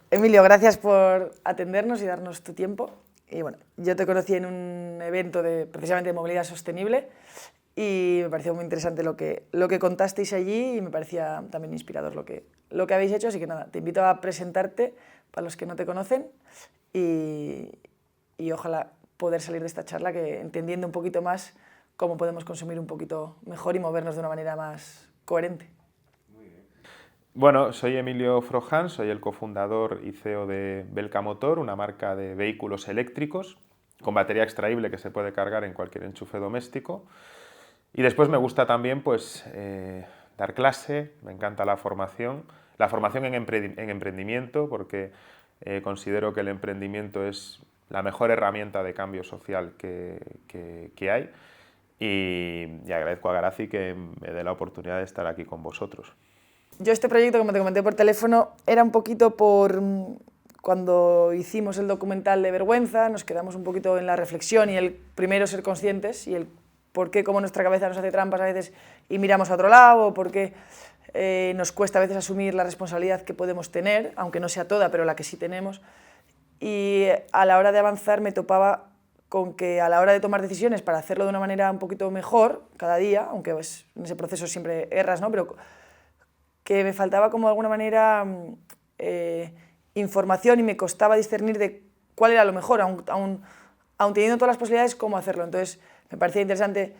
Emilio, gracias por atendernos y darnos tu tiempo. Y bueno, yo te conocí en un evento precisamente de movilidad sostenible y me pareció muy interesante lo que contasteis allí y me parecía también inspirador lo que habéis hecho. Así que nada, te invito a presentarte para los que no te conocen y ojalá poder salir de esta charla entendiendo un poquito más cómo podemos consumir un poquito mejor y movernos de una manera más coherente. Bueno, soy Emilio Frojan, soy el cofundador y CEO de Belka Motor, una marca de vehículos eléctricos con batería extraíble que se puede cargar en cualquier enchufe doméstico. Y después me gusta también dar clase, me encanta la formación en emprendimiento, porque considero que el emprendimiento es la mejor herramienta de cambio social que hay. Y agradezco a Garazi que me dé la oportunidad de estar aquí con vosotros. Yo este proyecto, como te comenté por teléfono, era un poquito cuando hicimos el documental de Vergüenza, nos quedamos un poquito en la reflexión y el primero ser conscientes y el por qué como nuestra cabeza nos hace trampas a veces y miramos a otro lado, o por qué nos cuesta a veces asumir la responsabilidad que podemos tener, aunque no sea toda, pero la que sí tenemos. Y a la hora de avanzar me topaba con que a la hora de tomar decisiones para hacerlo de una manera un poquito mejor cada día, aunque pues, en ese proceso siempre erras, ¿no? Pero que me faltaba como de alguna manera información y me costaba discernir de cuál era lo mejor, aun teniendo todas las posibilidades, cómo hacerlo. Entonces me parecía interesante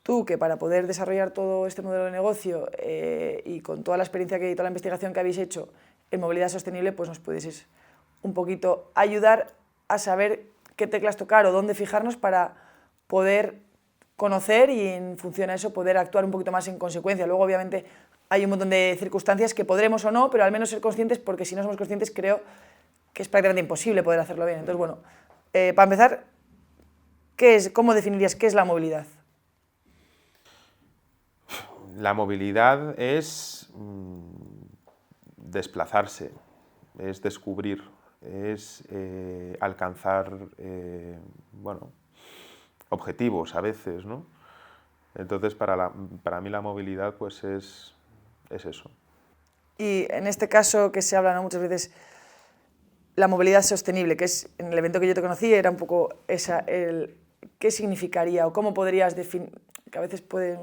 tú, que para poder desarrollar todo este modelo de negocio y con toda la experiencia y toda la investigación que habéis hecho en movilidad sostenible, pues nos pudieses un poquito ayudar a saber qué teclas tocar o dónde fijarnos para poder conocer y en función a eso poder actuar un poquito más en consecuencia. Luego, obviamente, hay un montón de circunstancias que podremos o no, pero al menos ser conscientes, porque si no somos conscientes creo que es prácticamente imposible poder hacerlo bien. Entonces, bueno, para empezar, ¿cómo definirías qué es la movilidad? La movilidad es desplazarse, es descubrir, es alcanzar objetivos a veces, ¿no? Entonces, para mí la movilidad pues es eso. Y en este caso que se habla, ¿no?, muchas veces, la movilidad sostenible, que es en el evento que yo te conocí, era un poco esa, ¿qué significaría o cómo podrías definir? Que a veces puede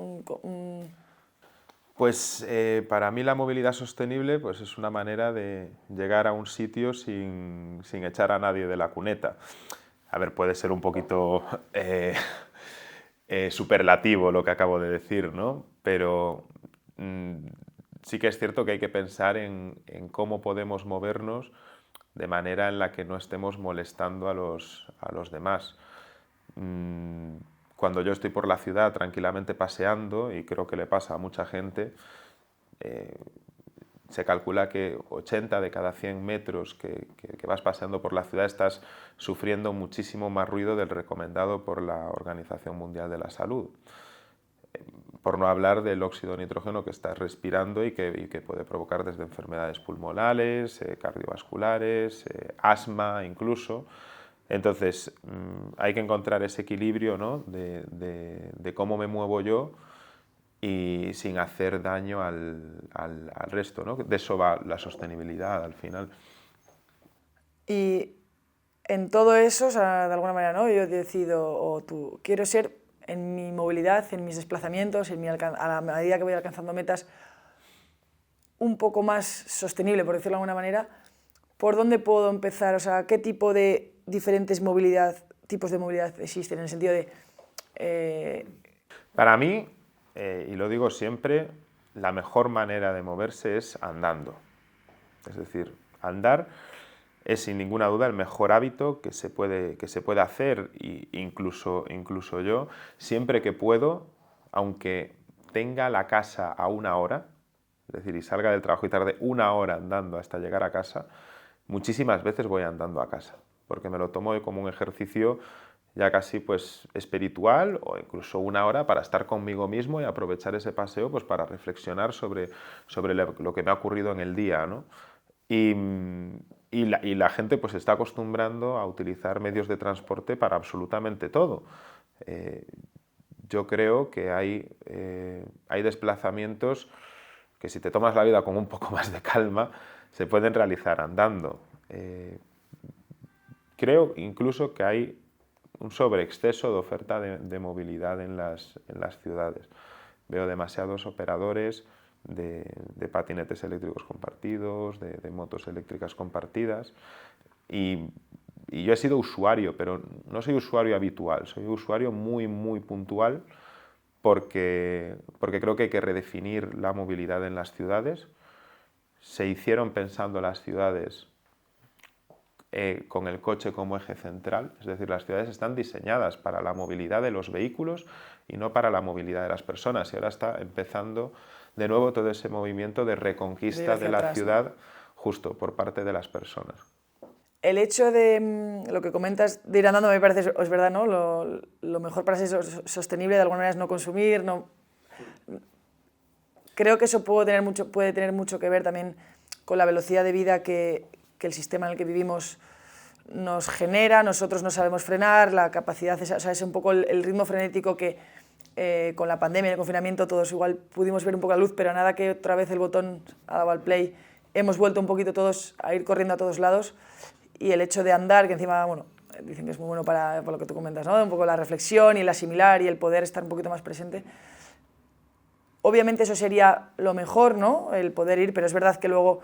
Pues para mí la movilidad sostenible pues, es una manera de llegar a un sitio sin echar a nadie de la cuneta. A ver, puede ser un poquito superlativo lo que acabo de decir, ¿no? Pero sí que es cierto que hay que pensar en cómo podemos movernos de manera en la que no estemos molestando a los demás. Cuando yo estoy por la ciudad tranquilamente paseando, y creo que le pasa a mucha gente, se calcula que 80 de cada 100 metros que vas paseando por la ciudad estás sufriendo muchísimo más ruido del recomendado por la Organización Mundial de la Salud. Por no hablar del óxido de nitrógeno que estás respirando y que puede provocar desde enfermedades pulmonares, cardiovasculares, asma incluso. Entonces, hay que encontrar ese equilibrio, ¿no?, de cómo me muevo yo y sin hacer daño al resto, ¿no? De eso va la sostenibilidad al final. Y en todo eso, o sea, de alguna manera, ¿no?, yo decido, o tú, quiero ser en mi movilidad, en mis desplazamientos, a la medida que voy alcanzando metas, un poco más sostenible, por decirlo de alguna manera. ¿Por dónde puedo empezar? O sea, ¿qué tipo de diferentes tipos de movilidad existen? En el sentido de... Para mí, y lo digo siempre, la mejor manera de moverse es andando. Es decir, andar es sin ninguna duda el mejor hábito que se puede hacer, e incluso yo, siempre que puedo, aunque tenga la casa a 1 hora, es decir, y salga del trabajo y tarde 1 hora andando hasta llegar a casa, muchísimas veces voy andando a casa, porque me lo tomo como un ejercicio ya casi pues espiritual, o incluso 1 hora para estar conmigo mismo y aprovechar ese paseo pues para reflexionar sobre lo que me ha ocurrido en el día, ¿no? Y la gente pues se está acostumbrando a utilizar medios de transporte para absolutamente todo. Yo creo que hay desplazamientos que, si te tomas la vida con un poco más de calma, se pueden realizar andando. creo incluso que hay un sobreexceso de oferta de movilidad en las ciudades. Veo demasiados operadores de patinetes eléctricos compartidos, de motos eléctricas compartidas, y yo he sido usuario, pero no soy usuario habitual, soy usuario muy, muy puntual, porque creo que hay que redefinir la movilidad en las ciudades. Se hicieron pensando las ciudades con el coche como eje central, es decir, las ciudades están diseñadas para la movilidad de los vehículos y no para la movilidad de las personas, y ahora está empezando de nuevo todo ese movimiento de reconquista de la ciudad, justo por parte de las personas. El hecho de lo que comentas de ir andando me parece, es verdad, ¿no? Lo mejor para ser sostenible de alguna manera es no consumir, no... Creo que eso puede tener mucho que ver también con la velocidad de vida que el sistema en el que vivimos nos genera. Nosotros no sabemos frenar, la capacidad, o sea, es un poco el ritmo frenético que con la pandemia y el confinamiento todos igual pudimos ver un poco la luz, pero nada que otra vez el botón ha dado al play, hemos vuelto un poquito todos a ir corriendo a todos lados, y el hecho de andar, que encima, bueno, dicen que es muy bueno para lo que tú comentas, ¿no? Un poco la reflexión y el asimilar y el poder estar un poquito más presente. Obviamente eso sería lo mejor, ¿no? El poder ir, pero es verdad que luego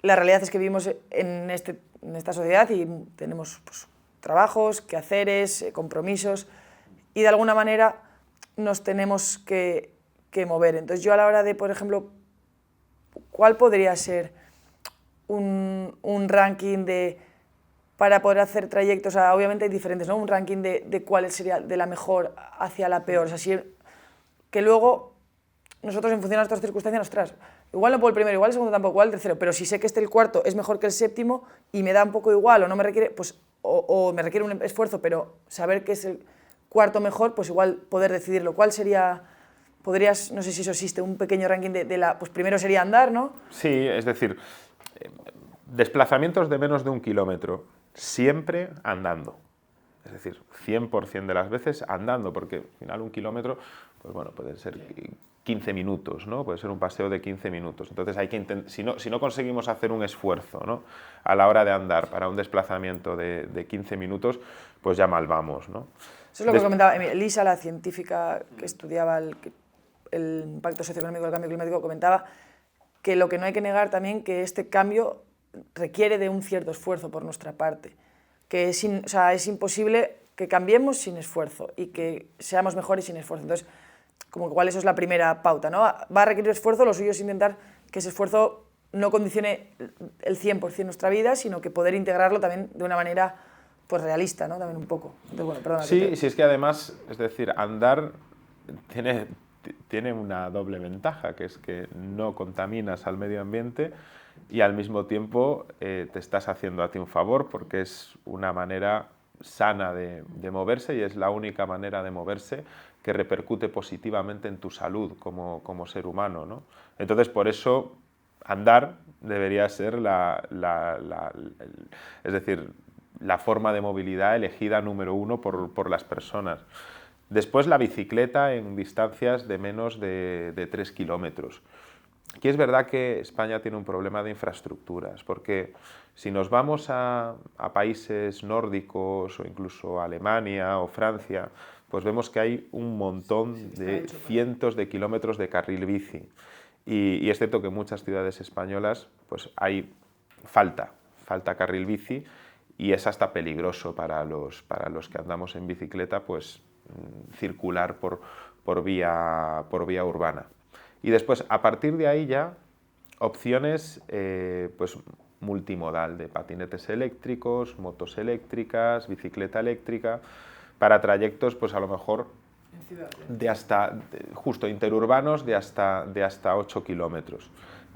la realidad es que vivimos en esta sociedad y tenemos pues, trabajos, quehaceres, compromisos, y de alguna manera nos tenemos que mover. Entonces yo a la hora de, por ejemplo, ¿cuál podría ser un ranking para poder hacer trayectos? O sea, obviamente hay diferentes, ¿no? Un ranking de cuál sería de la mejor hacia la peor. O sea, que luego nosotros en función de nuestras circunstancias, ostras, igual no puedo el primero, igual el segundo tampoco, igual el tercero, pero si sé que el cuarto es mejor que el séptimo y me da un poco igual o no me requiere, pues, o me requiere un esfuerzo, pero saber que es el cuarto mejor, pues igual poder decidirlo. ¿Cuál sería? Podrías, no sé si eso existe, un pequeño ranking pues primero sería andar, ¿no? Sí, es decir, desplazamientos de menos de 1 kilómetro, siempre andando. Es decir, 100% de las veces andando, porque al final 1 kilómetro, pues bueno, puede ser 15 minutos, ¿no? Puede ser un paseo de 15 minutos. Entonces hay que si no conseguimos hacer un esfuerzo, ¿no? A la hora de andar para un desplazamiento de 15 minutos, pues ya mal vamos, ¿no? Eso es lo que comentaba Elisa, la científica que estudiaba el impacto socioeconómico del cambio climático, comentaba que lo que no hay que negar también que este cambio requiere de un cierto esfuerzo por nuestra parte, que o sea, es imposible que cambiemos sin esfuerzo y que seamos mejores sin esfuerzo. Entonces, como que igual eso es la primera pauta, ¿no? Va a requerir esfuerzo, lo suyo es intentar que ese esfuerzo no condicione el 100% nuestra vida, sino que poder integrarlo también de una manera pues realista, ¿no? También un poco. Entonces, bueno, perdona, sí, sí, es que además, es decir, andar tiene una doble ventaja, que es que no contaminas al medio ambiente y al mismo tiempo te estás haciendo a ti un favor, porque es una manera sana de moverse y es la única manera de moverse que repercute positivamente en tu salud como ser humano, ¿no? Entonces, por eso, andar debería ser es decir, la forma de movilidad elegida número 1 por las personas. Después la bicicleta en distancias de menos de 3 kilómetros. Aquí es verdad que España tiene un problema de infraestructuras, porque si nos vamos a países nórdicos o incluso a Alemania o Francia, pues vemos que hay un montón de cientos de kilómetros de carril bici. Y es cierto que en muchas ciudades españolas pues hay falta carril bici, y es hasta peligroso para los que andamos en bicicleta pues circular por vía urbana. Y después, a partir de ahí ya, opciones pues multimodal, de patinetes eléctricos, motos eléctricas, bicicleta eléctrica, para trayectos pues a lo mejor justo interurbanos de hasta 8 kilómetros.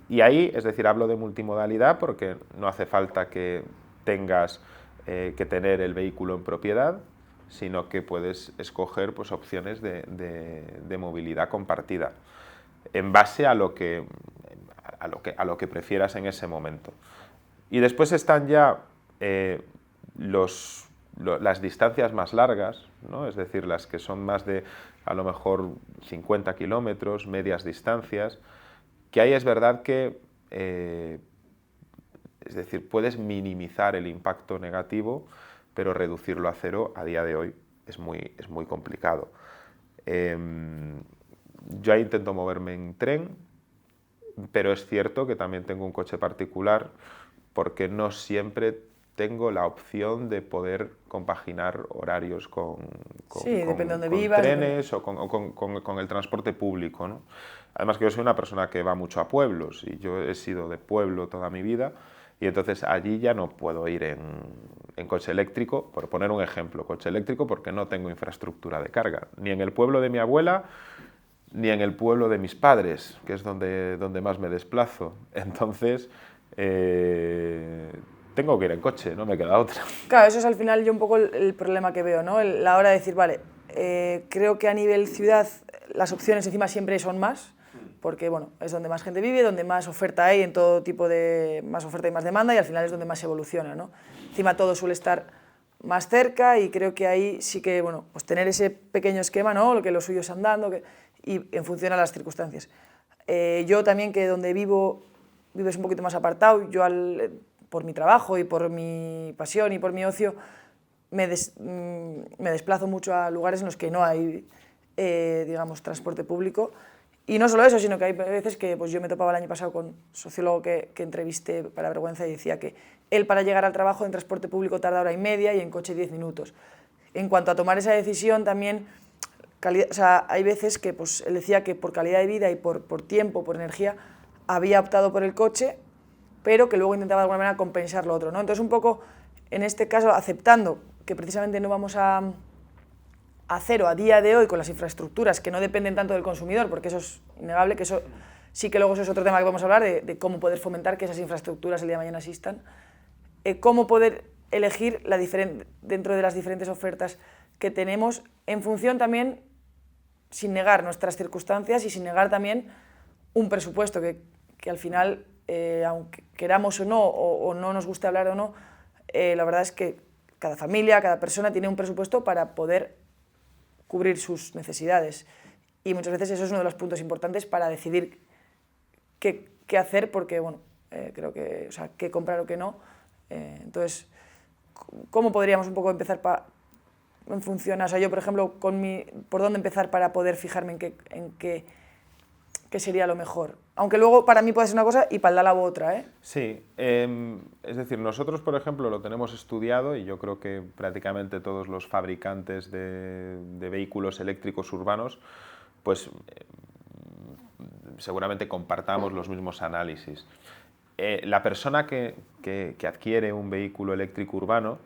Y ahí, es decir, hablo de multimodalidad porque no hace falta que tengas que tener el vehículo en propiedad, sino que puedes escoger pues, opciones de movilidad compartida en base a lo que prefieras en ese momento. Y después están ya las distancias más largas, ¿no? Es decir, las que son más de a lo mejor 50 kilómetros, medias distancias, que ahí es verdad que es decir, puedes minimizar el impacto negativo, pero reducirlo a cero a día de hoy es muy complicado. Yo ahí intento moverme en tren, pero es cierto que también tengo un coche particular porque no siempre tengo la opción de poder compaginar horarios con depende de dónde vivas, trenes o con el transporte público, ¿no? Además que yo soy una persona que va mucho a pueblos y yo he sido de pueblo toda mi vida y entonces allí ya no puedo ir en coche eléctrico, por poner un ejemplo, coche eléctrico porque no tengo infraestructura de carga, ni en el pueblo de mi abuela ni en el pueblo de mis padres, que es donde más me desplazo. Entonces, tengo que ir en coche, no me queda otra. Claro, eso es al final yo un poco el problema que veo, ¿no? La hora de decir, vale, creo que a nivel ciudad las opciones encima siempre son más, porque bueno, es donde más gente vive, donde más oferta hay en todo tipo de... más oferta y más demanda, y al final es donde más se evoluciona, ¿no? Encima todo suele estar más cerca y creo que ahí sí que, bueno, pues tener ese pequeño esquema, ¿no? Lo que los suyos andando, y en función a las circunstancias. Yo también, que donde vives un poquito más apartado, yo por mi trabajo y por mi pasión y por mi ocio, me desplazo mucho a lugares en los que no hay, digamos, transporte público. Y no solo eso, sino que hay veces que pues yo me topaba el año pasado con un sociólogo que entrevisté para Vergüenza y decía que él para llegar al trabajo en transporte público tarda 1h30 y en coche 10 minutos. En cuanto a tomar esa decisión también, o sea, hay veces que pues, él decía que por calidad de vida y por tiempo, por energía, había optado por el coche, pero que luego intentaba de alguna manera compensar lo otro, ¿no? Entonces un poco, en este caso, aceptando que precisamente no vamos a cero a día de hoy con las infraestructuras que no dependen tanto del consumidor, porque eso es innegable, que eso sí que luego eso es otro tema que vamos a hablar, de cómo poder fomentar que esas infraestructuras el día de mañana existan, cómo poder elegir dentro de las diferentes ofertas que tenemos, en función también, sin negar nuestras circunstancias y sin negar también un presupuesto que al final, aunque queramos o no nos guste hablar o no, la verdad es que cada familia, cada persona tiene un presupuesto para poder cubrir sus necesidades. Y muchas veces eso es uno de los puntos importantes para decidir qué hacer, porque, bueno, creo que, o sea, qué comprar o qué no. Entonces, ¿cómo podríamos un poco empezar en función? O sea, yo, por ejemplo, ¿por dónde empezar para poder fijarme en qué sería lo mejor? Aunque luego para mí puede ser una cosa y para el Lala otra, ¿eh? Sí, es decir, nosotros, por ejemplo, lo tenemos estudiado y yo creo que prácticamente todos los fabricantes de vehículos eléctricos urbanos, pues seguramente compartamos los mismos análisis. La persona que adquiere un vehículo eléctrico urbano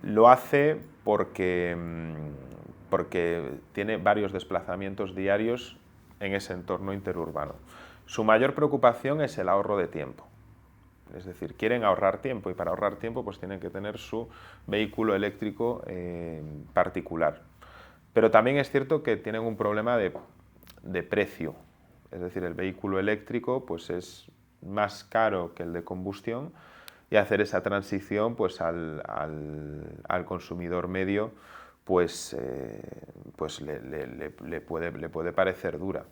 lo hace porque tiene varios desplazamientos diarios en ese entorno interurbano. Su mayor preocupación es el ahorro de tiempo. Es decir, quieren ahorrar tiempo y para ahorrar tiempo pues tienen que tener su vehículo eléctrico particular. Pero también es cierto que tienen un problema de precio. Es decir, el vehículo eléctrico pues es más caro que el de combustión y hacer esa transición pues al consumidor medio pues le puede parecer dura.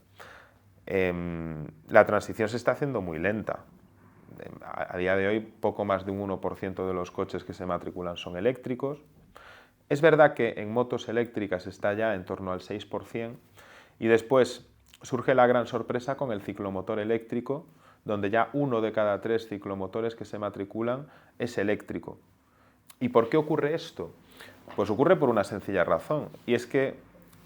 La transición se está haciendo muy lenta. A día de hoy, poco más de un 1% de los coches que se matriculan son eléctricos. Es verdad que en motos eléctricas está ya en torno al 6%, y después surge la gran sorpresa con el ciclomotor eléctrico, donde ya 1 de cada 3 ciclomotores que se matriculan es eléctrico. ¿Y por qué ocurre esto? Pues ocurre por una sencilla razón, y es que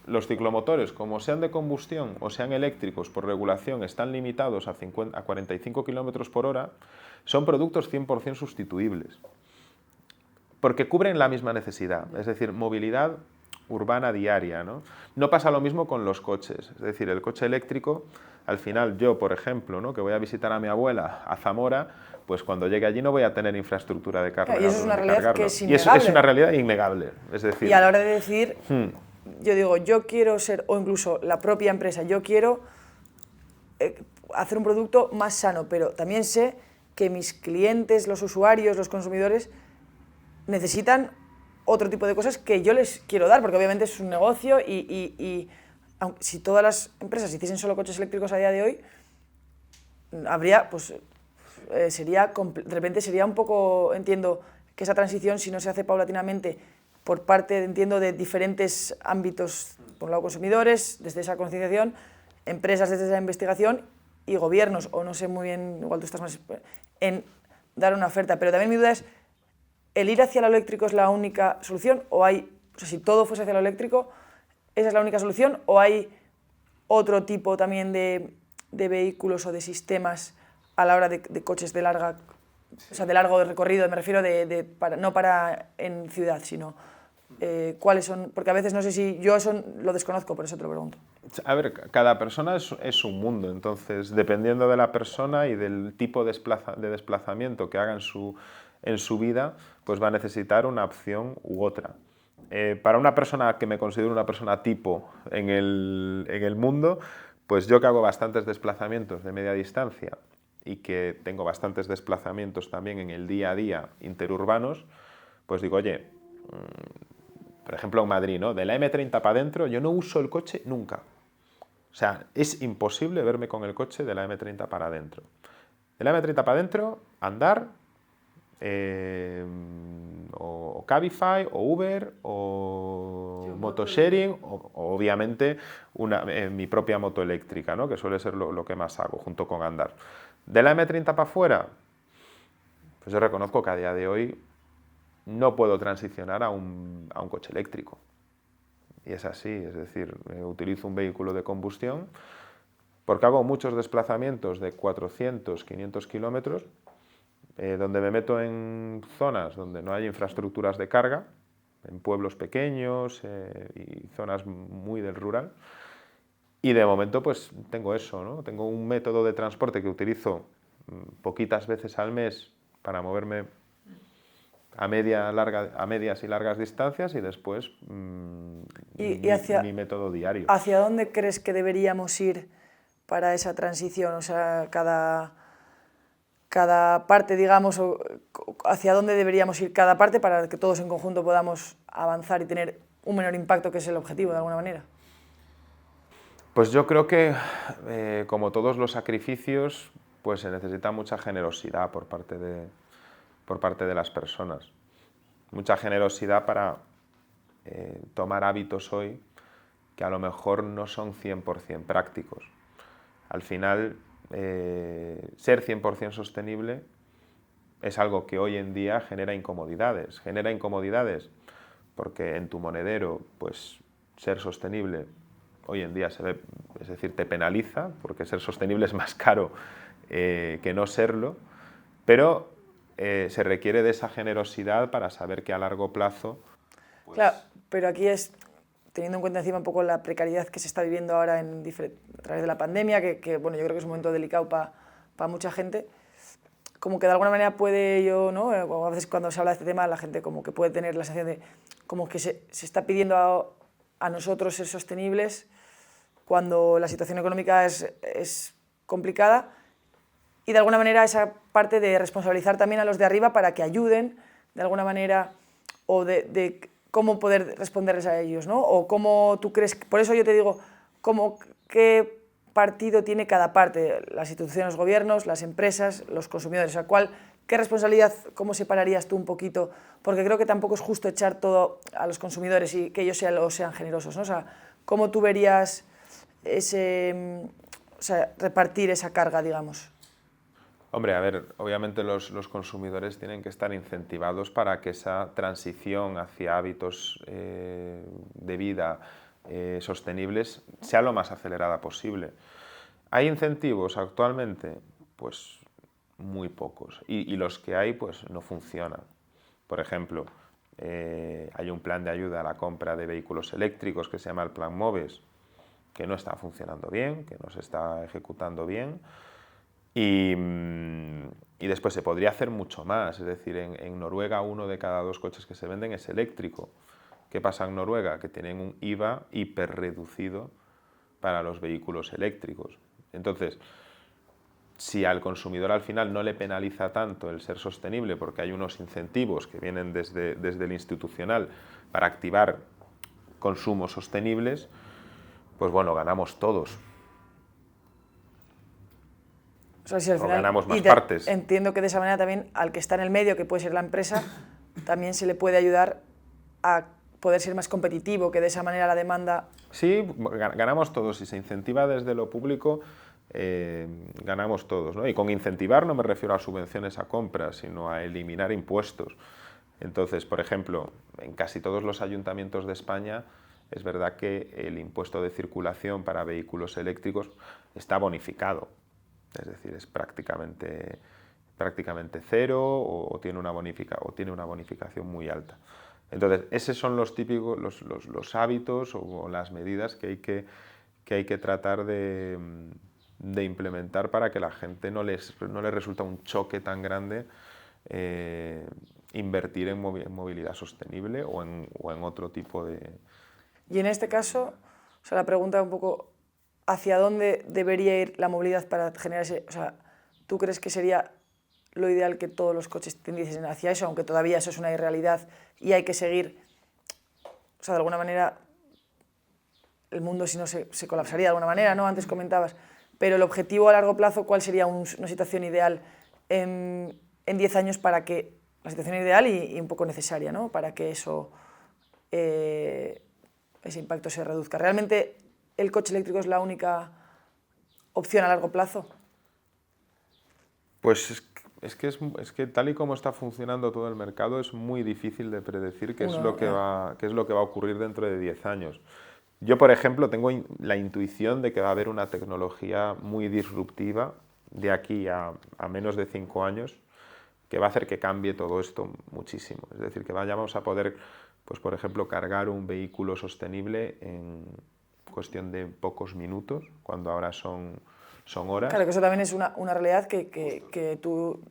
los ciclomotores, como sean de combustión o sean eléctricos, por regulación están limitados a 45 km por hora, son productos 100% sustituibles, porque cubren la misma necesidad, es decir, movilidad urbana diaria, ¿no? No pasa lo mismo con los coches, es decir, el coche eléctrico, al final yo, por ejemplo, ¿no?, que voy a visitar a mi abuela a Zamora, pues cuando llegue allí no voy a tener infraestructura de carga. Y eso es una realidad que es innegable. Y eso es una realidad innegable. Es decir, y a la hora de decir, yo digo, yo quiero ser, o incluso la propia empresa, yo quiero hacer un producto más sano, pero también sé que mis clientes, los usuarios, los consumidores, necesitan otro tipo de cosas que yo les quiero dar, porque obviamente es un negocio y si todas las empresas hiciesen solo coches eléctricos a día de hoy, habría, pues, de repente sería un poco, entiendo, que esa transición, si no se hace paulatinamente por parte, entiendo, de diferentes ámbitos, por un lado consumidores, desde esa concienciación, empresas desde esa investigación y gobiernos, o no sé muy bien, igual tú estás más en dar una oferta, pero también mi duda es, ¿el ir hacia lo eléctrico es la única solución? ¿O hay, o sea, si todo fuese hacia lo eléctrico, esa es la única solución? ¿O hay otro tipo también de vehículos o de sistemas a la hora de coches de larga, o sea, de largo recorrido, me refiero no para en ciudad, sino cuáles son? Porque a veces no sé si yo eso lo desconozco, por eso te lo pregunto. A ver, cada persona es un mundo, entonces dependiendo de la persona y del tipo de desplazamiento que haga en su vida, pues va a necesitar una opción u otra. Para una persona que me considero una persona tipo en el mundo, pues yo que hago bastantes desplazamientos de media distancia y que tengo bastantes desplazamientos también en el día a día interurbanos, pues digo, oye, por ejemplo en Madrid, ¿no? De la M30 para adentro yo no uso el coche nunca. O sea, es imposible verme con el coche de la M30 para adentro. De la M30 para adentro, andar, o Cabify, o Uber, o motosharing, o obviamente mi propia moto eléctrica, ¿no? Que suele ser lo que más hago, junto con andar. De la M30 para afuera, pues yo reconozco que a día de hoy no puedo transicionar a un coche eléctrico. Y es así, es decir, utilizo un vehículo de combustión porque hago muchos desplazamientos de 400, 500 kilómetros, donde me meto en zonas donde no hay infraestructuras de carga, en pueblos pequeños y zonas muy del rural. Y de momento pues tengo eso, ¿no? Tengo un método de transporte que utilizo poquitas veces al mes para moverme a medias y largas distancias y después mi método diario. ¿Hacia dónde crees que deberíamos ir para esa transición? O sea, cada parte, digamos, ¿hacia dónde deberíamos ir cada parte para que todos en conjunto podamos avanzar y tener un menor impacto, que es el objetivo de alguna manera? Pues yo creo que, como todos los sacrificios, pues se necesita mucha generosidad por parte de las personas. Mucha generosidad para tomar hábitos hoy que a lo mejor no son 100% prácticos. Al final, ser 100% sostenible es algo que hoy en día genera incomodidades. Genera incomodidades porque en tu monedero, pues ser sostenible hoy en día se ve, es decir, te penaliza, porque ser sostenible es más caro que no serlo, pero se requiere de esa generosidad para saber que a largo plazo... Pues... Claro, pero aquí es, teniendo en cuenta encima un poco la precariedad que se está viviendo ahora a través de la pandemia, que bueno, yo creo que es un momento delicado para mucha gente, como que de alguna manera puede ¿no? A veces cuando se habla de este tema la gente como que puede tener la sensación de como que se está pidiendo a nosotros ser sostenibles cuando la situación económica es complicada, y de alguna manera esa parte de responsabilizar también a los de arriba para que ayuden de alguna manera, o de cómo poder responderles a ellos, ¿no? O cómo tú crees, por eso yo te digo, qué partido tiene cada parte, las instituciones, los gobiernos, las empresas, los consumidores, o sea, ¿qué responsabilidad, cómo separarías tú un poquito? Porque creo que tampoco es justo echar todo a los consumidores y que ellos sean generosos, ¿no? O sea, ¿cómo tú verías repartir esa carga, digamos? Hombre, a ver, obviamente los consumidores tienen que estar incentivados para que esa transición hacia hábitos de vida sostenibles sea lo más acelerada posible. ¿Hay incentivos actualmente? Pues muy pocos. Y los que hay, pues no funcionan. Por ejemplo, hay un plan de ayuda a la compra de vehículos eléctricos que se llama el Plan MOVES, que no está funcionando bien, que no se está ejecutando bien. Y después se podría hacer mucho más, es decir, en Noruega 1 de cada 2 coches que se venden es eléctrico. ¿Qué pasa en Noruega? Que tienen un IVA hiperreducido para los vehículos eléctricos. Entonces, si al consumidor al final no le penaliza tanto el ser sostenible, porque hay unos incentivos que vienen desde el institucional para activar consumos sostenibles, pues bueno, ganamos todos. O sea, si al o final, ganamos más partes. Entiendo que de esa manera también al que está en el medio, que puede ser la empresa, también se le puede ayudar a poder ser más competitivo, que de esa manera la demanda... Sí, ganamos todos. Si se incentiva desde lo público, ganamos todos, ¿no? Y con incentivar no me refiero a subvenciones a compras, sino a eliminar impuestos. Entonces, por ejemplo, en casi todos los ayuntamientos de España es verdad que el impuesto de circulación para vehículos eléctricos está bonificado. Es decir, es prácticamente cero o tiene una bonificación muy alta. Entonces, esos son los típicos, los hábitos o las medidas que hay que tratar de implementar para que la gente no le resulta un choque tan grande invertir en movilidad sostenible o en otro tipo de... Y en este caso, o sea, la pregunta un poco, ¿hacia dónde debería ir la movilidad para generar ese... O sea, ¿tú crees que sería lo ideal que todos los coches tendiesen hacia eso, aunque todavía eso es una irrealidad y hay que seguir, o sea, de alguna manera, el mundo si no se colapsaría de alguna manera, ¿no? Antes comentabas, pero el objetivo a largo plazo, ¿cuál sería una situación ideal en 10 años para que, la situación ideal y un poco necesaria, ¿no? Para que eso, ese impacto se reduzca? ¿Realmente el coche eléctrico es la única opción a largo plazo? Pues es que tal y como está funcionando todo el mercado es muy difícil de predecir qué es lo que va a ocurrir dentro de 10 años. Yo, por ejemplo, tengo la intuición de que va a haber una tecnología muy disruptiva de aquí a menos de 5 años que va a hacer que cambie todo esto muchísimo. Es decir, que vayamos a poder, pues, por ejemplo, cargar un vehículo sostenible en cuestión de pocos minutos, cuando ahora son horas. Claro, que eso también es una realidad que tú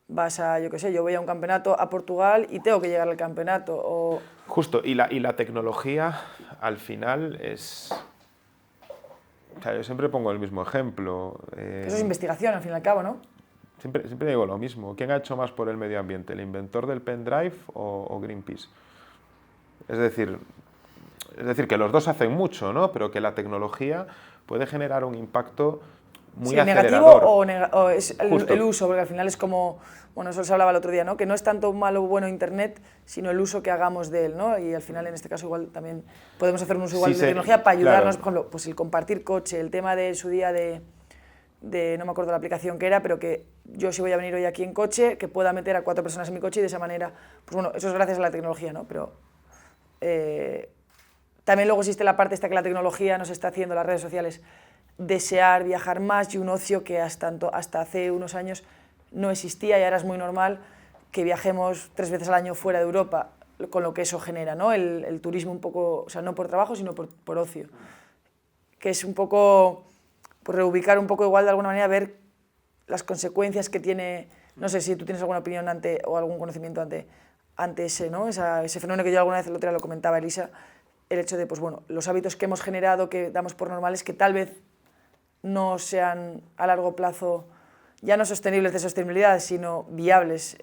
vas a, yo qué sé, yo voy a un campeonato a Portugal y tengo que llegar al campeonato. O... Justo, y la tecnología al final es... O sea, yo siempre pongo el mismo ejemplo. Eso es investigación, al fin y al cabo, ¿no? Siempre digo lo mismo. ¿Quién ha hecho más por el medio ambiente? ¿El inventor del pendrive o Greenpeace? Es decir, que los dos hacen mucho, ¿no? Pero que la tecnología puede generar un impacto muy acelerador. ¿Negativo o es el uso? Porque al final es como, bueno, eso se hablaba el otro día, ¿no? Que no es tanto malo o bueno Internet, sino el uso que hagamos de él, ¿no? Y al final, en este caso, igual también podemos hacer un uso igual de tecnología para ayudarnos, claro. Por ejemplo, pues el compartir coche, el tema de su día de no me acuerdo la aplicación que era, pero que yo si voy a venir hoy aquí en coche, que pueda meter a 4 personas en mi coche y de esa manera, pues bueno, eso es gracias a la tecnología, ¿no? Pero también luego existe la parte esta que la tecnología nos está haciendo, las redes sociales, desear viajar más y un ocio que hasta hace unos años no existía y ahora es muy normal que viajemos 3 veces al año fuera de Europa, con lo que eso genera, ¿no? El turismo un poco, o sea, no por trabajo, sino por ocio. Que es un poco, pues reubicar un poco igual de alguna manera, ver las consecuencias que tiene, no sé si tú tienes alguna opinión o algún conocimiento ante ese, ¿no? Ese fenómeno que yo alguna vez el otro día lo comentaba Elisa, el hecho de, pues bueno, los hábitos que hemos generado, que damos por normales, que tal vez no sean a largo plazo ya no sostenibles de sostenibilidad, sino viables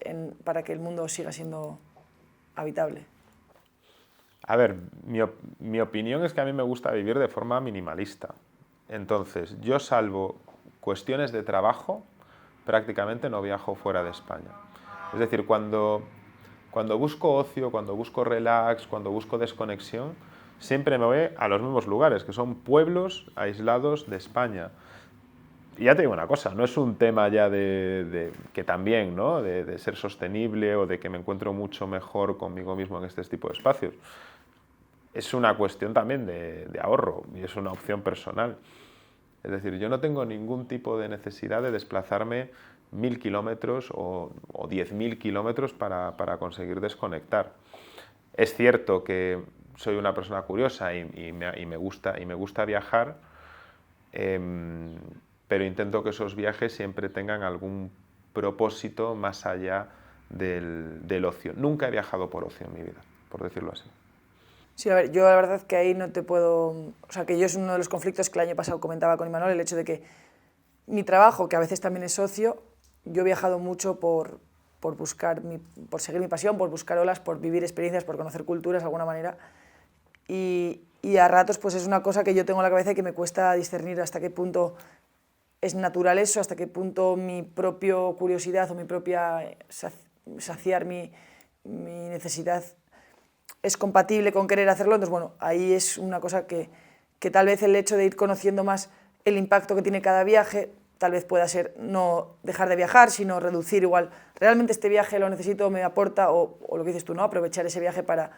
para que el mundo siga siendo habitable. A ver, mi opinión es que a mí me gusta vivir de forma minimalista. Entonces, yo salvo cuestiones de trabajo, prácticamente no viajo fuera de España. Es decir, cuando busco ocio, cuando busco relax, cuando busco desconexión, siempre me voy a los mismos lugares, que son pueblos aislados de España. Y ya te digo una cosa, no es un tema ya que también, ¿no? de ser sostenible o de que me encuentro mucho mejor conmigo mismo en este tipo de espacios. Es una cuestión también de ahorro y es una opción personal. Es decir, yo no tengo ningún tipo de necesidad de desplazarme 1000 kilómetros o 10.000 kilómetros para conseguir desconectar. Es cierto que soy una persona curiosa y me gusta viajar, pero intento que esos viajes siempre tengan algún propósito más allá del ocio. Nunca he viajado por ocio en mi vida, por decirlo así. Sí, a ver, yo la verdad que ahí no te puedo... O sea, que yo es uno de los conflictos que el año pasado comentaba con Imanol, el hecho de que mi trabajo, que a veces también es ocio, yo he viajado mucho por seguir mi pasión, por buscar olas, por vivir experiencias, por conocer culturas de alguna manera. Y a ratos pues es una cosa que yo tengo en la cabeza y que me cuesta discernir hasta qué punto es natural eso, hasta qué punto mi propia curiosidad o mi propia saciar mi necesidad es compatible con querer hacerlo. Entonces, bueno, ahí es una cosa que tal vez el hecho de ir conociendo más el impacto que tiene cada viaje, tal vez pueda ser no dejar de viajar, sino reducir igual, realmente este viaje lo necesito, me aporta, o lo que dices tú, ¿no? Aprovechar ese viaje para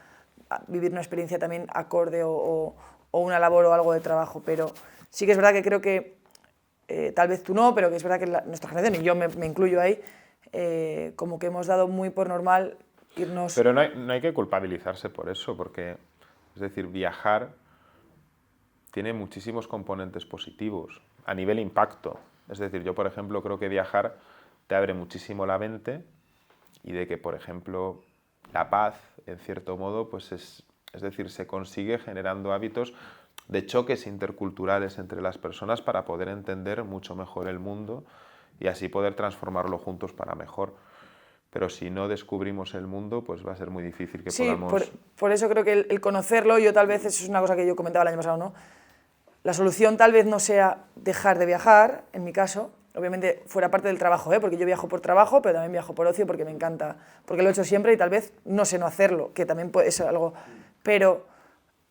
vivir una experiencia también acorde o una labor o algo de trabajo. Pero sí que es verdad que creo que, tal vez tú no, pero que es verdad que nuestra generación, y yo me incluyo ahí, como que hemos dado muy por normal irnos... Pero no hay que culpabilizarse por eso, porque, es decir, viajar tiene muchísimos componentes positivos a nivel impacto. Es decir, yo, por ejemplo, creo que viajar te abre muchísimo la mente y de que, por ejemplo, la paz, en cierto modo, pues es decir, se consigue generando hábitos de choques interculturales entre las personas para poder entender mucho mejor el mundo y así poder transformarlo juntos para mejor. Pero si no descubrimos el mundo, pues va a ser muy difícil que podamos... Sí, por eso creo que el conocerlo, yo tal vez, eso es una cosa que yo comentaba el año pasado, ¿no? La solución tal vez no sea dejar de viajar, en mi caso, obviamente fuera parte del trabajo, porque yo viajo por trabajo, pero también viajo por ocio porque me encanta, porque lo he hecho siempre y tal vez no sé no hacerlo, que también puede ser algo, pero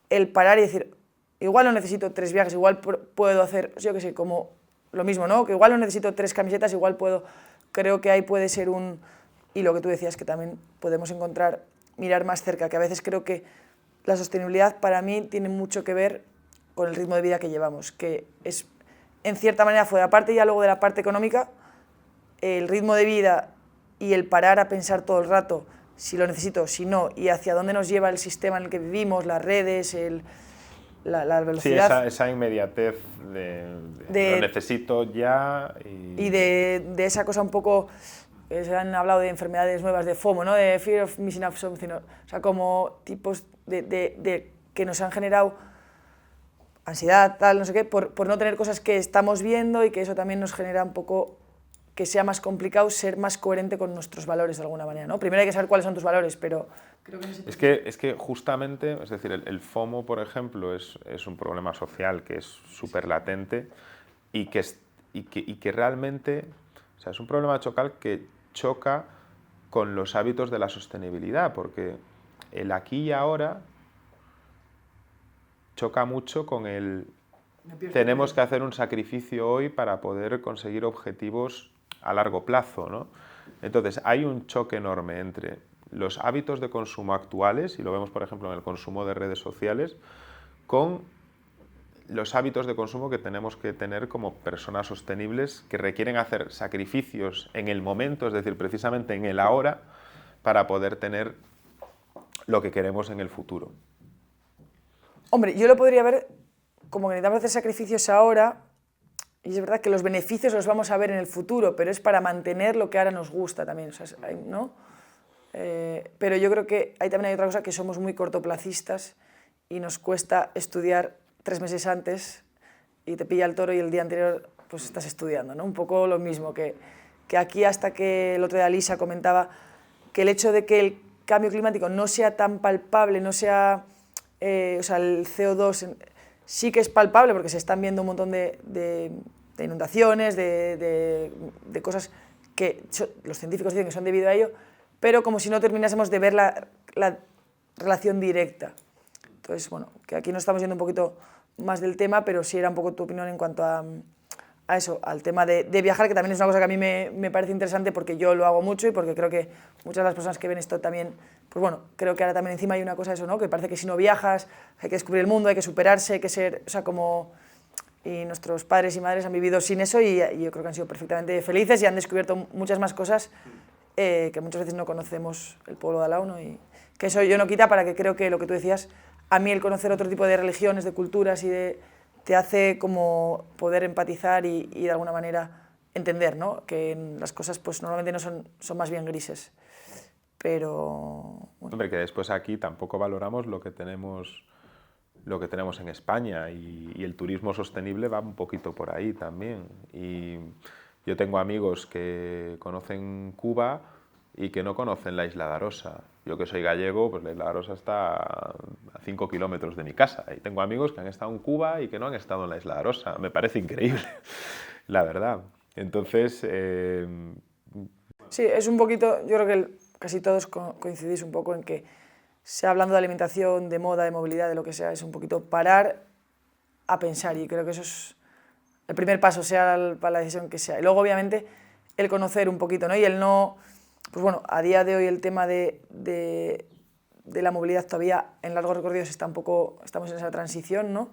el parar y decir, igual no necesito 3 viajes, igual puedo hacer, yo qué sé, como lo mismo, ¿no? Que igual no necesito 3 camisetas, igual puedo, creo que ahí puede ser un, y lo que tú decías, que también podemos encontrar, mirar más cerca, que a veces creo que la sostenibilidad para mí tiene mucho que ver con el ritmo de vida que llevamos, que es, en cierta manera, fuera aparte ya luego de la parte económica, el ritmo de vida y el parar a pensar todo el rato si lo necesito, si no, y hacia dónde nos lleva el sistema en el que vivimos, las redes, la velocidad. Sí, esa inmediatez de lo necesito ya. Y de esa cosa un poco, se han hablado de enfermedades nuevas, de FOMO, ¿no? De Fear of Missing Out Something, o sea, como tipos de que nos han generado ansiedad, tal, no sé qué, por no tener cosas que estamos viendo, y que eso también nos genera un poco que sea más complicado ser más coherente con nuestros valores de alguna manera, ¿no? Primero hay que saber cuáles son tus valores, pero creo que es que justamente, es decir, el FOMO, por ejemplo, es un problema social que es súper latente y que realmente, o sea, es un problema chocal que choca con los hábitos de la sostenibilidad, porque el aquí y ahora choca mucho con el tenemos que hacer un sacrificio hoy para poder conseguir objetivos a largo plazo, ¿no? Entonces, hay un choque enorme entre los hábitos de consumo actuales, y lo vemos, por ejemplo, en el consumo de redes sociales, con los hábitos de consumo que tenemos que tener como personas sostenibles, que requieren hacer sacrificios en el momento, es decir, precisamente en el ahora, para poder tener lo que queremos en el futuro. Hombre, yo lo podría ver como que necesitamos hacer sacrificios ahora, y es verdad que los beneficios los vamos a ver en el futuro, pero es para mantener lo que ahora nos gusta también, o sea, ¿no? Pero yo creo que ahí también hay otra cosa, que somos muy cortoplacistas y nos cuesta estudiar 3 meses antes y te pilla el toro y el día anterior pues estás estudiando, ¿no? Un poco lo mismo, que aquí, hasta que el otro día Lisa comentaba que el hecho de que el cambio climático no sea tan palpable, no sea... o sea, el CO2 sí que es palpable porque se están viendo un montón de inundaciones, de cosas que los científicos dicen que son debido a ello, pero como si no terminásemos de ver la relación directa. Entonces, bueno, que aquí nos estamos yendo un poquito más del tema, pero sí era un poco tu opinión en cuanto a eso, al tema de viajar, que también es una cosa que a mí me parece interesante porque yo lo hago mucho y porque creo que muchas de las personas que ven esto también, pues bueno, creo que ahora también encima hay una cosa de eso, ¿no? Que parece que si no viajas hay que descubrir el mundo, hay que superarse, hay que ser, o sea, como... Y nuestros padres y madres han vivido sin eso y yo creo que han sido perfectamente felices y han descubierto muchas más cosas que muchas veces no conocemos el pueblo de al lado, ¿no? Y que eso yo no quita para que creo que lo que tú decías, a mí el conocer otro tipo de religiones, de culturas y te hace como poder empatizar y de alguna manera entender, ¿no? Que las cosas pues normalmente no son más bien grises. Pero... Bueno. Hombre, que después aquí tampoco valoramos lo que tenemos en España y el turismo sostenible va un poquito por ahí también. Y yo tengo amigos que conocen Cuba y que no conocen la Isla de Arosa. Yo que soy gallego, pues la Isla de Arosa está a 5 kilómetros de mi casa. Y tengo amigos que han estado en Cuba y que no han estado en la Isla de Arosa. Me parece increíble. la verdad. Entonces, sí, es un poquito, yo creo que casi todos coincidís un poco en que, sea hablando de alimentación, de moda, de movilidad, de lo que sea, es un poquito parar a pensar, y creo que eso es el primer paso, sea para la decisión que sea. Y luego, obviamente, el conocer un poquito, ¿no? Y el no, pues bueno, a día de hoy el tema de la movilidad todavía en largos recorridos está un poco, estamos en esa transición, ¿no?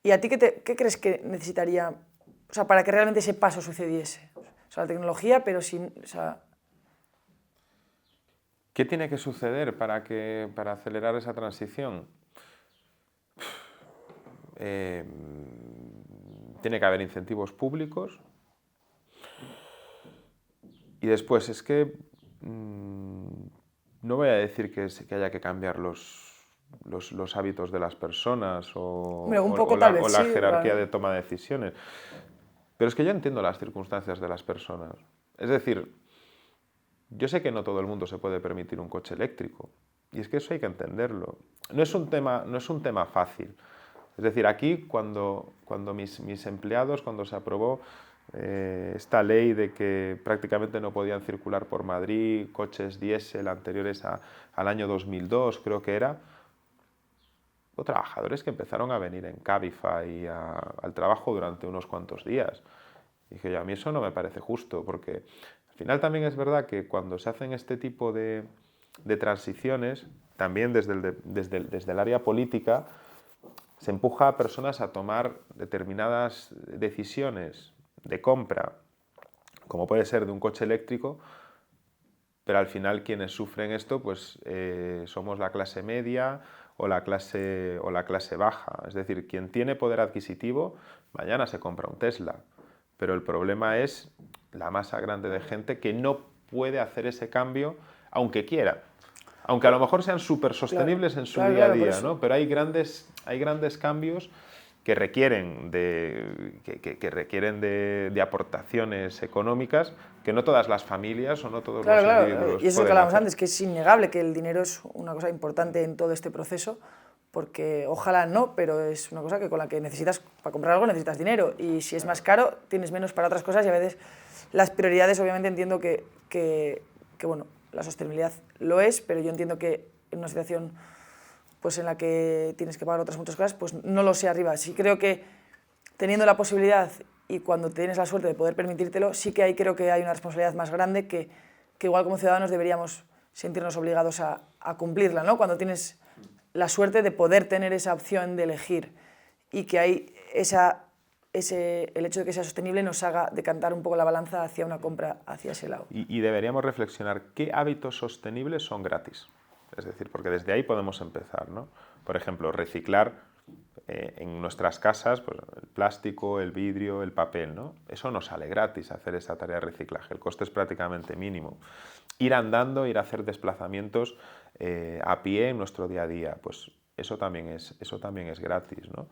¿Y a ti qué crees que necesitaría, o sea, para que realmente ese paso sucediese? O sea, la tecnología, pero sin, o sea... ¿Qué tiene que suceder para acelerar esa transición? Tiene que haber incentivos públicos. Y después, es que no voy a decir que haya que cambiar los hábitos de las personas Hombre, un poco tal vez o la sí, jerarquía claro. de toma de decisiones. Pero es que yo entiendo las circunstancias de las personas. Es decir, yo sé que no todo el mundo se puede permitir un coche eléctrico. Y es que eso hay que entenderlo. No es un tema fácil. Es decir, aquí cuando mis empleados, cuando se aprobó esta ley de que prácticamente no podían circular por Madrid coches diésel anteriores al año 2002, creo que era, hubo trabajadores que empezaron a venir en Cabify al trabajo durante unos cuantos días. Y dije, a mí eso no me parece justo, porque al final también es verdad que cuando se hacen este tipo de transiciones, también desde el área política, se empuja a personas a tomar determinadas decisiones de compra, como puede ser de un coche eléctrico, pero al final quienes sufren esto pues somos la clase media o la clase baja. Es decir, quien tiene poder adquisitivo mañana se compra un Tesla, pero el problema es la masa grande de gente que no puede hacer ese cambio aunque quiera. Aunque a lo mejor sean súper sostenibles en su día a día, ¿no? Pero hay grandes cambios que requieren de aportaciones económicas que no todas las familias o no todos los individuos Y eso es lo que pueden hablábamos hacer. antes, que es innegable que el dinero es una cosa importante en todo este proceso, porque ojalá no, pero es una cosa que con la que necesitas, para comprar algo necesitas dinero, y si es más caro tienes menos para otras cosas, y a veces las prioridades, obviamente entiendo que bueno, la sostenibilidad lo es, pero yo entiendo que en una situación pues en la que tienes que pagar otras muchas cosas, pues no lo sé arriba. Sí creo que teniendo la posibilidad y cuando tienes la suerte de poder permitírtelo, sí que creo que hay una responsabilidad más grande que igual como ciudadanos deberíamos sentirnos obligados a cumplirla, ¿no? Cuando tienes la suerte de poder tener esa opción de elegir, y que hay el hecho de que sea sostenible nos haga decantar un poco la balanza hacia una compra hacia ese lado. Y deberíamos reflexionar qué hábitos sostenibles son gratis. Es decir, porque desde ahí podemos empezar, ¿no? Por ejemplo, reciclar en nuestras casas pues, el plástico, el vidrio, el papel, ¿no? Eso no sale gratis, hacer esa tarea de reciclaje. El coste es prácticamente mínimo. Ir andando, ir a hacer desplazamientos a pie en nuestro día a día, pues eso también es gratis, ¿no?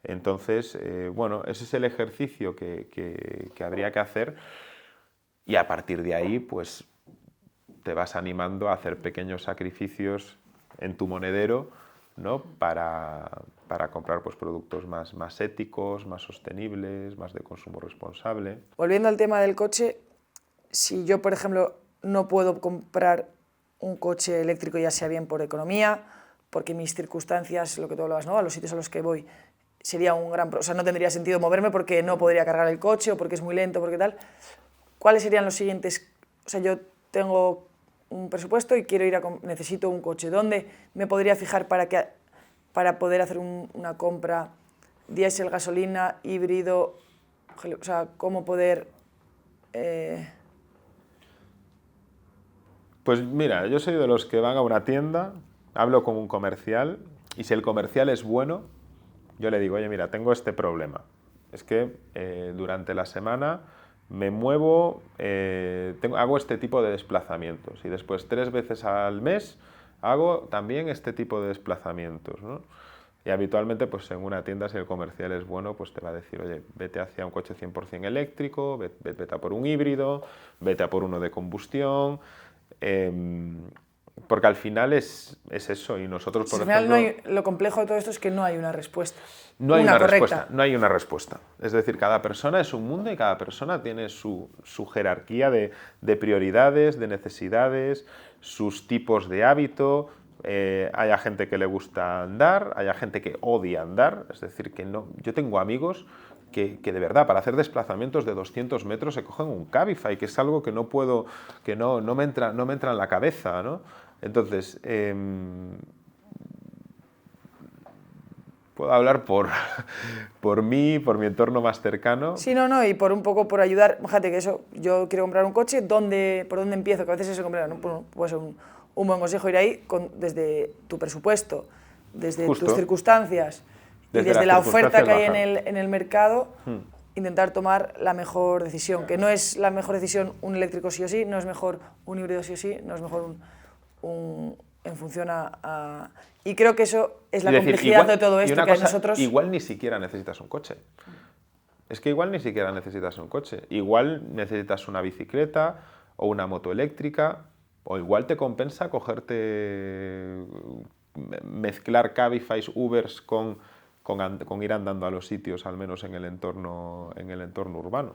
Entonces, bueno, ese es el ejercicio que habría que hacer, y a partir de ahí, pues te vas animando a hacer pequeños sacrificios en tu monedero, ¿no? para comprar pues, productos más éticos, más sostenibles, más de consumo responsable. Volviendo al tema del coche, si yo, por ejemplo, no puedo comprar un coche eléctrico, ya sea bien por economía, porque mis circunstancias, lo que tú hablabas, ¿no? A los sitios a los que voy, sería un gran... O sea, no tendría sentido moverme porque no podría cargar el coche o porque es muy lento, porque tal. ¿Cuáles serían los siguientes? O sea, yo tengo un presupuesto y quiero necesito un coche. ¿Dónde me podría fijar para poder hacer una compra diésel, gasolina, híbrido? O sea, ¿cómo poder...? Pues mira, yo soy de los que van a una tienda, hablo con un comercial, y si el comercial es bueno, yo le digo, oye, mira, tengo este problema. Es que durante la semana me muevo, hago este tipo de desplazamientos, y después 3 veces al mes hago también este tipo de desplazamientos, ¿no? Y habitualmente, pues en una tienda, si el comercial es bueno, pues te va a decir, oye, vete hacia un coche 100% eléctrico, vete a por un híbrido, vete a por uno de combustión. Porque al final es eso, y nosotros, por al final ejemplo... lo complejo de todo esto es que no hay una respuesta. No hay una correcta. respuesta, no hay una respuesta. Es decir, cada persona es un mundo y cada persona tiene su jerarquía de prioridades, de necesidades, sus tipos de hábito. Hay gente que le gusta andar, hay gente que odia andar. Es decir, que no. Yo tengo amigos que de verdad, para hacer desplazamientos de 200 metros se cogen un Cabify, que es algo que no puedo, que no me entra en la cabeza, ¿no? Entonces, puedo hablar por mí, por mi entorno más cercano. Sí, no, y por un poco por ayudar. Fíjate que eso, yo quiero comprar un coche, ¿por dónde empiezo? Que a veces eso puede ser un buen consejo ir ahí desde tu presupuesto, desde Justo. tus circunstancias y desde la oferta que hay en el mercado, intentar tomar la mejor decisión. Que no es la mejor decisión un eléctrico sí o sí, no es mejor un híbrido sí o sí, no es mejor en función a... Y creo que eso es la complejidad de todo esto, que nosotros... Igual ni siquiera necesitas un coche. Es que igual ni siquiera necesitas un coche. Igual necesitas una bicicleta o una moto eléctrica, o igual te compensa mezclar Cabify, Ubers con ir andando a los sitios, al menos en el entorno urbano.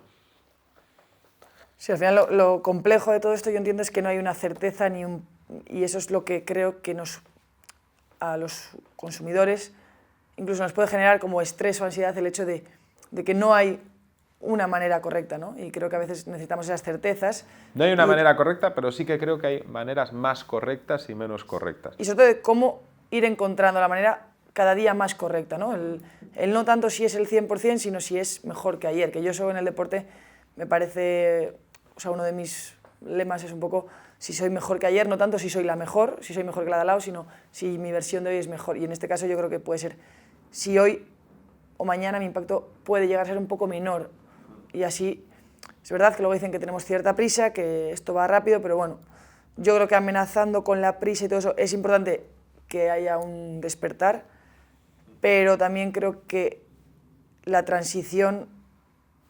Sí, al final lo complejo de todo esto yo entiendo es que no hay una certeza y eso es lo que creo que a los consumidores incluso nos puede generar como estrés o ansiedad el hecho de que no hay una manera correcta, ¿no? Y creo que a veces necesitamos esas certezas. No hay una manera correcta, pero sí que creo que hay maneras más correctas y menos correctas. Y sobre todo de cómo ir encontrando la manera cada día más correcta, ¿no? El no tanto si es el 100%, sino si es mejor que ayer. Que yo eso en el deporte me parece, o sea, uno de mis lemas es un poco si soy mejor que ayer, no tanto si soy la mejor, si soy mejor que la de al lado, sino si mi versión de hoy es mejor. Y en este caso yo creo que puede ser, si hoy o mañana mi impacto puede llegar a ser un poco menor. Y así, es verdad que luego dicen que tenemos cierta prisa, que esto va rápido, pero bueno, yo creo que amenazando con la prisa y todo eso es importante que haya un despertar, pero también creo que la transición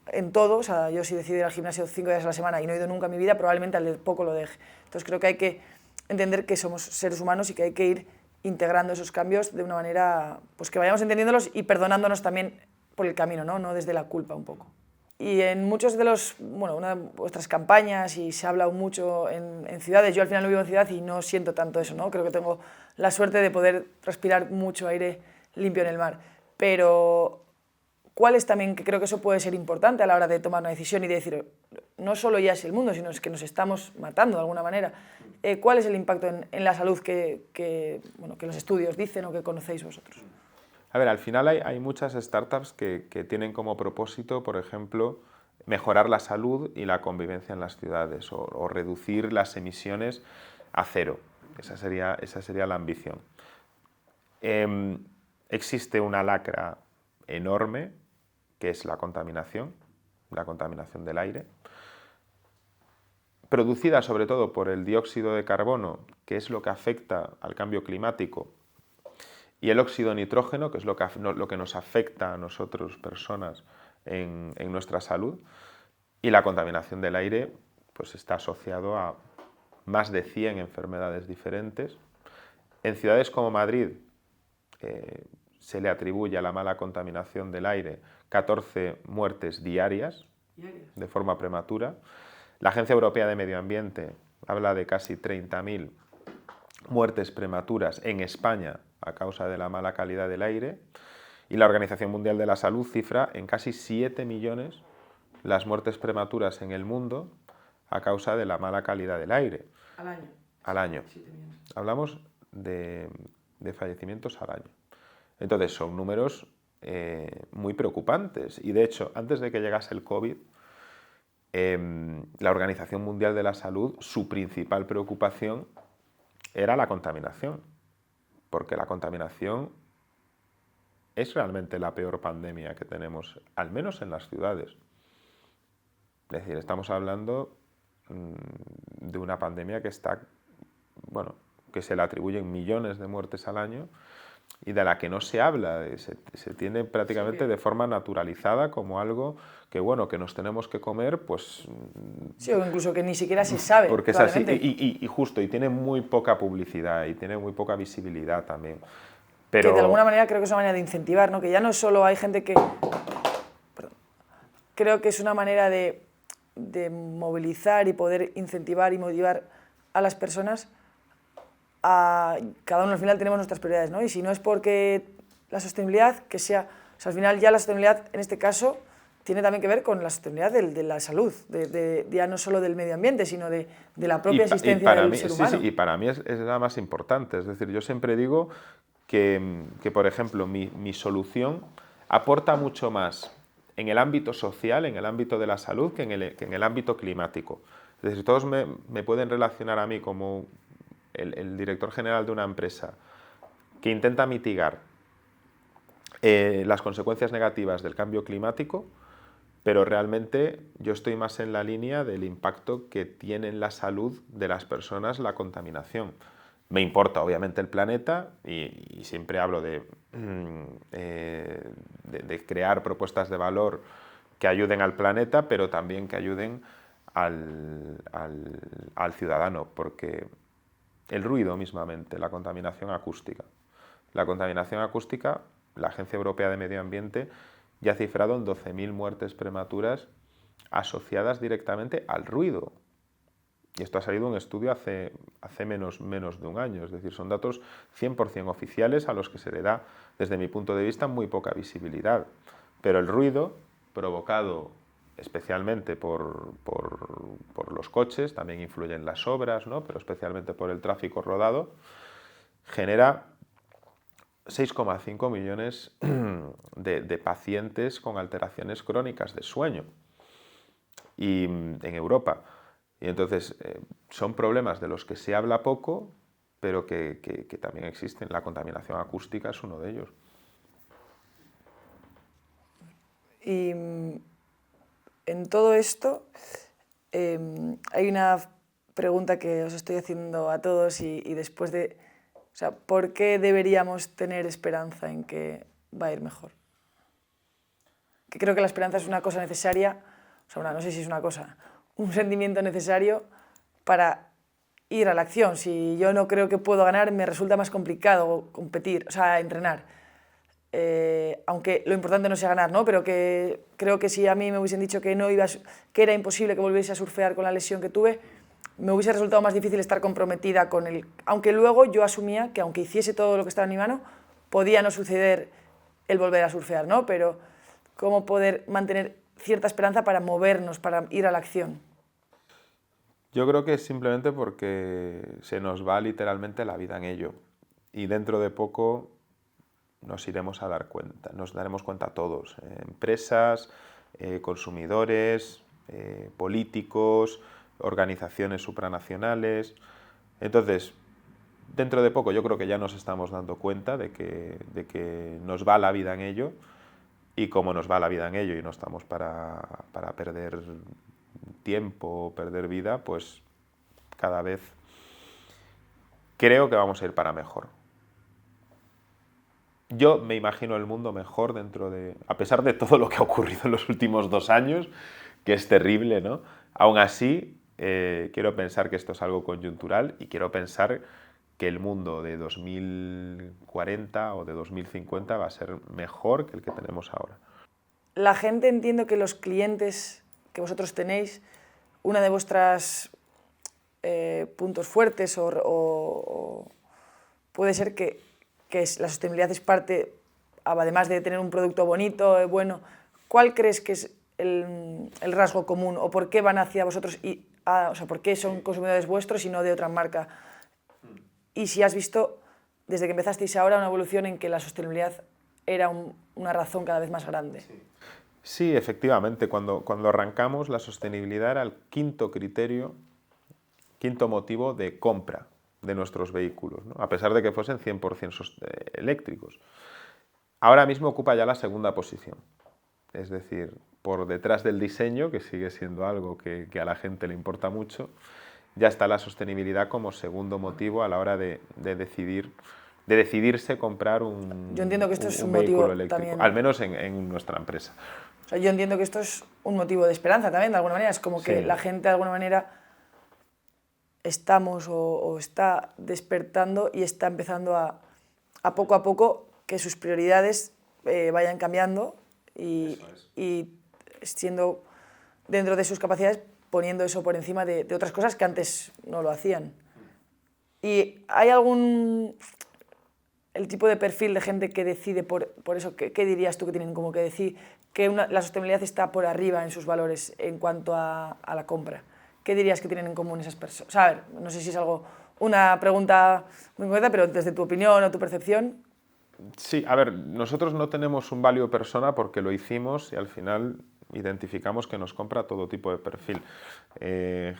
en todo, o sea, yo si decido ir al gimnasio 5 días a la semana y no he ido nunca en mi vida, probablemente al de poco lo deje. Entonces creo que hay que entender que somos seres humanos y que hay que ir integrando esos cambios de una manera pues que vayamos entendiéndolos y perdonándonos también por el camino, ¿no? No desde la culpa un poco. Y en muchos de una de vuestras campañas, y se ha hablado mucho en ciudades, yo al final no vivo en ciudad y no siento tanto eso, ¿no? Creo que tengo la suerte de poder respirar mucho aire limpio en el mar. Pero ¿cuál es también, que creo que eso puede ser importante a la hora de tomar una decisión y de decir, no solo ya es el mundo, sino es que nos estamos matando de alguna manera? ¿Cuál es el impacto en la salud que los estudios dicen o que conocéis vosotros? A ver, al final hay muchas startups que tienen como propósito, por ejemplo, mejorar la salud y la convivencia en las ciudades o reducir las emisiones a cero. Esa sería la ambición. Existe una lacra enorme, que es la contaminación del aire, producida sobre todo por el dióxido de carbono, que es lo que afecta al cambio climático, y el óxido de nitrógeno, que es lo que nos afecta a nosotros, personas, en nuestra salud. Y la contaminación del aire pues está asociado a más de 100 enfermedades diferentes. En ciudades como Madrid se le atribuye a la mala contaminación del aire 14 muertes diarias de forma prematura. La Agencia Europea de Medio Ambiente habla de casi 30.000 muertes prematuras en España a causa de la mala calidad del aire, y la Organización Mundial de la Salud cifra en casi 7 millones las muertes prematuras en el mundo a causa de la mala calidad del aire. Al año. Al año. Hablamos de fallecimientos al año. Entonces son números muy preocupantes, y de hecho antes de que llegase el COVID, la Organización Mundial de la Salud, su principal preocupación era la contaminación, porque la contaminación es realmente la peor pandemia que tenemos, al menos en las ciudades. Es decir, estamos hablando de una pandemia que se le atribuyen millones de muertes al año, y de la que no se habla, se tiene prácticamente de forma naturalizada como algo que, bueno, que nos tenemos que comer, pues... Sí, o incluso que ni siquiera se sabe, porque es así, probablemente. y justo, y tiene muy poca publicidad, y tiene muy poca visibilidad también. Pero... Que de alguna manera creo que es una manera de incentivar, ¿no? Que ya no solo hay gente que... Perdón. Creo que es una manera de movilizar y poder incentivar y motivar a las personas a... Cada uno al final tenemos nuestras prioridades, ¿no? Y si no es porque la sostenibilidad, que sea... O sea, al final ya la sostenibilidad, en este caso, tiene también que ver con la sostenibilidad de la salud, ya no solo del medio ambiente, sino de la propia existencia del ser humano. Sí, y para mí es la más importante. Es decir, yo siempre digo que por ejemplo, mi solución aporta mucho más en el ámbito social, en el ámbito de la salud, que en el ámbito climático. Es decir, todos me pueden relacionar a mí como el director general de una empresa que intenta mitigar las consecuencias negativas del cambio climático, pero realmente yo estoy más en la línea del impacto que tiene en la salud de las personas la contaminación. Me importa obviamente el planeta y siempre hablo de crear propuestas de valor que ayuden al planeta, pero también que ayuden al ciudadano, porque el ruido mismamente, la contaminación acústica. La contaminación acústica, la Agencia Europea de Medio Ambiente ya ha cifrado en 12.000 muertes prematuras asociadas directamente al ruido. Y esto ha salido un estudio hace menos de un año, es decir, son datos 100% oficiales a los que se le da, desde mi punto de vista, muy poca visibilidad. Pero el ruido, provocado especialmente por los coches, también influyen las obras, ¿no? Pero especialmente por el tráfico rodado, genera 6,5 millones de pacientes con alteraciones crónicas de sueño en Europa. Y entonces son problemas de los que se habla poco, pero que también existen. La contaminación acústica es uno de ellos. Y en todo esto hay una pregunta que os estoy haciendo a todos y después de... O sea, ¿por qué deberíamos tener esperanza en que va a ir mejor? Que creo que la esperanza es una cosa necesaria, o sea, no sé si es una cosa, un sentimiento necesario para ir a la acción. Si yo no creo que puedo ganar, me resulta más complicado competir, o sea, entrenar. Aunque lo importante no sea ganar, ¿no? Pero que creo que si a mí me hubiesen dicho que que era imposible que volviese a surfear con la lesión que tuve, me hubiese resultado más difícil estar comprometida con él. Aunque luego yo asumía que aunque hiciese todo lo que estaba en mi mano, podía no suceder el volver a surfear, ¿no? Pero cómo poder mantener cierta esperanza para movernos, para ir a la acción. Yo creo que es simplemente porque se nos va literalmente la vida en ello. Y dentro de poco nos iremos a dar cuenta, nos daremos cuenta todos, empresas, consumidores, políticos, organizaciones supranacionales. Entonces, dentro de poco yo creo que ya nos estamos dando cuenta de que nos va la vida en ello, y como nos va la vida en ello y no estamos para perder tiempo, perder vida, pues cada vez creo que vamos a ir para mejor. Yo me imagino el mundo mejor a pesar de todo lo que ha ocurrido en los últimos 2 años, que es terrible, ¿no? Aún así, quiero pensar que esto es algo coyuntural y quiero pensar que el mundo de 2040 o de 2050 va a ser mejor que el que tenemos ahora. La gente, entiendo que los clientes que vosotros tenéis, una de vuestras puntos fuertes o puede ser que la sostenibilidad es parte, además de tener un producto bonito, bueno, ¿cuál crees que es el rasgo común o por qué van hacia vosotros o sea, por qué son consumidores vuestros y no de otra marca? Y si has visto, desde que empezasteis ahora, una evolución en que la sostenibilidad era una razón cada vez más grande. Sí, efectivamente, cuando arrancamos la sostenibilidad era el quinto motivo de compra de nuestros vehículos, ¿no? A pesar de que fuesen 100% eléctricos. Ahora mismo ocupa ya la segunda posición, es decir, por detrás del diseño, que sigue siendo algo que a la gente le importa mucho, ya está la sostenibilidad como segundo motivo a la hora de decidir de decidirse comprar un, yo entiendo que esto es un vehículo motivo eléctrico, también, al menos en nuestra empresa. o sea, yo entiendo que esto es un motivo de esperanza también, de alguna manera. Es como que Sí. la gente, de alguna manera, estamos o está despertando y está empezando a poco que sus prioridades vayan cambiando y siendo dentro de sus capacidades, poniendo eso por encima de otras cosas que antes no lo hacían. ¿Y hay el tipo de perfil de gente que decide por eso? ¿Qué dirías tú que tienen como que decir que la sostenibilidad está por arriba en sus valores en cuanto a la compra? ¿Qué dirías que tienen en común esas personas? O sea, a ver, no sé si es una pregunta muy concreta, pero desde tu opinión o tu percepción. Sí, a ver, nosotros no tenemos un value persona porque lo hicimos y al final identificamos que nos compra todo tipo de perfil.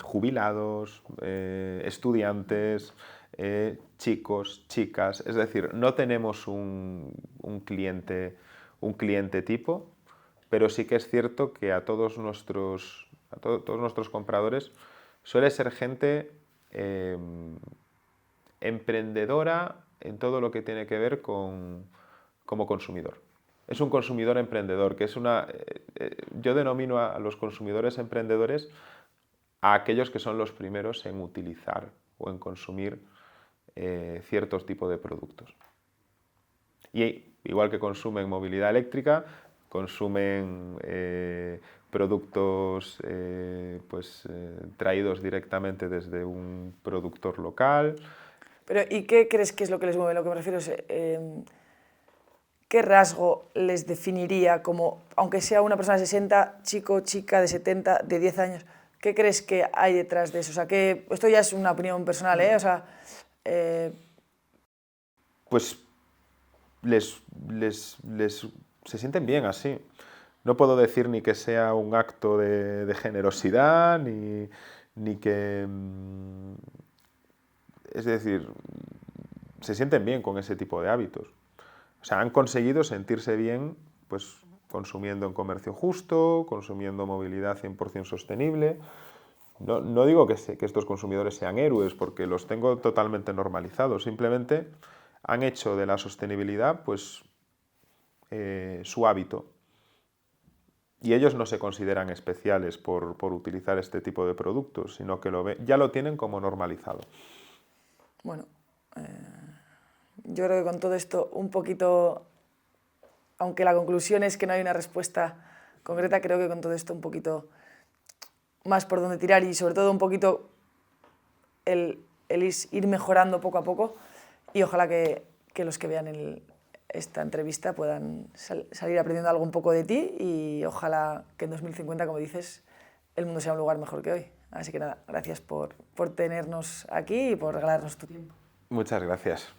Jubilados, estudiantes, chicos, chicas. Es decir, no tenemos un cliente tipo, pero sí que es cierto que a todos nuestros compradores suele ser gente emprendedora en todo lo que tiene que ver como consumidor. Es un consumidor emprendedor, que es yo denomino a los consumidores emprendedores a aquellos que son los primeros en utilizar o en consumir ciertos tipos de productos. Y igual que consumen movilidad eléctrica, consumen productos traídos directamente desde un productor local. Pero, ¿y qué crees que es lo que les mueve? Lo que me refiero es, ¿qué rasgo les definiría como, aunque sea una persona de 60, chico, chica de 70, de 10 años, qué crees que hay detrás de eso? O sea, esto ya es una opinión personal, ¿eh? O sea, pues se sienten bien así. No puedo decir ni que sea un acto de generosidad, ni que... Es decir, se sienten bien con ese tipo de hábitos. O sea, han conseguido sentirse bien pues, consumiendo en comercio justo, consumiendo movilidad 100% sostenible. No digo que estos consumidores sean héroes, porque los tengo totalmente normalizados. Simplemente han hecho de la sostenibilidad pues, su hábito. Y ellos no se consideran especiales por utilizar este tipo de productos, sino que ya lo tienen como normalizado. Bueno, yo creo que con todo esto un poquito, aunque la conclusión es que no hay una respuesta concreta, creo que con todo esto un poquito más por dónde tirar y sobre todo un poquito el ir mejorando poco a poco y ojalá que los que vean esta entrevista puedan salir aprendiendo algo un poco de ti y ojalá que en 2050, como dices, el mundo sea un lugar mejor que hoy. Así que nada, gracias por tenernos aquí y por regalarnos tu tiempo. Muchas gracias.